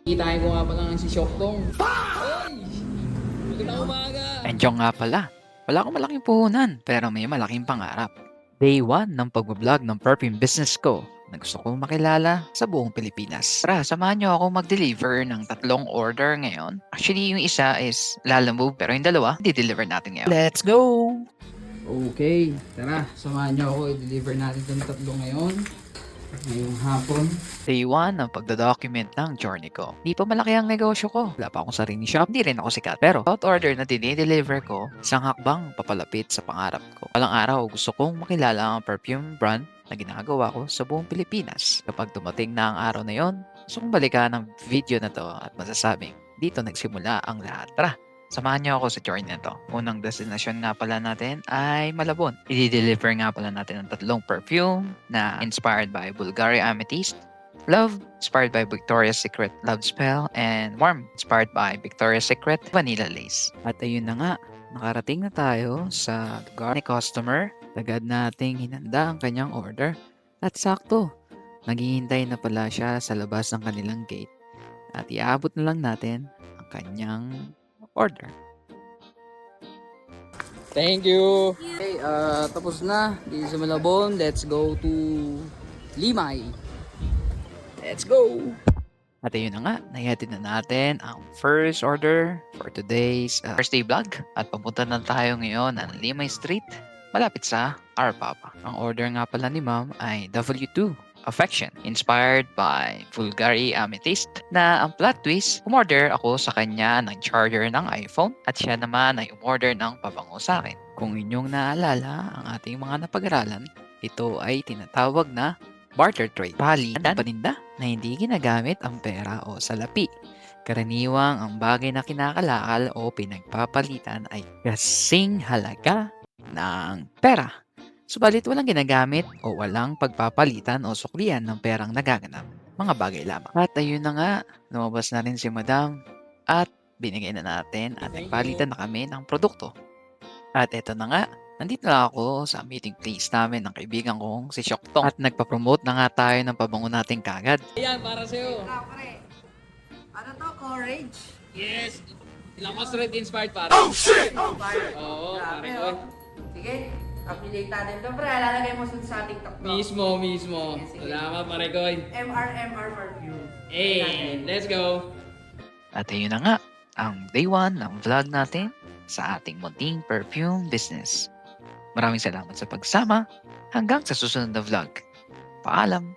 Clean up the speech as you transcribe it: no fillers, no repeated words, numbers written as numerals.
Kitain ko nga pala ng si Shoktong. Hoy! Magandang umaga! Endyong nga pala, wala akong malaking puhunan pero may malaking pangarap. Day 1 ng pagbablog ng perfume business ko na gusto kong makilala sa buong Pilipinas. Tara, samahan niyo ako mag-deliver ng 3 order ngayon. Actually, yung isa is lalamove pero yung dalawa, di-deliver natin ngayon. Let's go! Okay, tara, samahan niyo ako. I-deliver natin itong 3 ngayon. Ngayong hapon. Day 1 ng pagdodocument ng journey ko. Di pa malaki ang negosyo ko. Wala pa akong sariling shop. Di rin ako sikat. Pero bawat order na dinideliver ko, isang hakbang papalapit sa pangarap ko. Walang araw gusto kong makilala ang perfume brand na ginagawa ko sa buong Pilipinas. Kapag dumating na ang araw na yon, gusto kong balikan ang video na to at masasabing, dito nagsimula ang lahat. Tara! Samahan niyo ako sa journey na to. Unang destinasyon nga pala natin ay Malabon. I-deliver nga pala natin ang 3 perfume na inspired by Bulgari Amethyst, Love, inspired by Victoria's Secret Love Spell, and Warm, inspired by Victoria's Secret Vanilla Lace. At ayun na nga, nakarating na tayo sa lugar ni customer. Agad nating hinanda ang kanyang order. At sakto, naghihintay na pala siya sa labas ng kanilang gate. At iaabot na lang natin ang kanyang order. Thank you! Okay, tapos na. Dito sa Malabon. Let's go to Limay. Let's go! At ayun na nga, naihatid na natin ang first order for today's first day vlog. At papunta na tayo ngayon ng Limay Street, malapit sa Our Papa. Ang order nga pala ni ma'am ay W2 Affection, inspired by Bulgari Amethyst, na ang plot twist, umorder ako sa kanya ng charger ng iPhone at siya naman ay umorder ng pabango sa akin. Kung inyong naalala ang ating mga napag-aralan, ito ay tinatawag na barter trade. Bali, ang paninda na hindi ginagamit ang pera o salapi. Karaniwang ang bagay na kinakalakal o pinagpapalitan ay kasing halaga ng pera. Subalit walang ginagamit o walang pagpapalitan o suklian ng perang nagaganap. Mga bagay lamang. At ayun na nga, lumabas na rin si Madam at binigay na natin at nagpalitan na kami ng produkto. At eto na nga, nandito na ako sa meeting place namin ng kaibigan kong si Shoktong. At nagpa-promote na nga tayo ng pabango natin kagad. Ayan, para sa'yo. Pre, ano to? Courage? Yes! Lakas red inspired para. Inspired. Oo, Grabe, pare ko. oh. Sige, affiliate natin to, pre. Lalagay mo sa TikTok to. Mismo. Sige. Salamat, pare ko. MR perfume. Hey, let's go! At ayun na nga, ang day 1 ng vlog natin sa ating munting perfume business. Maraming salamat sa pagsama. Hanggang sa susunod na vlog. Paalam!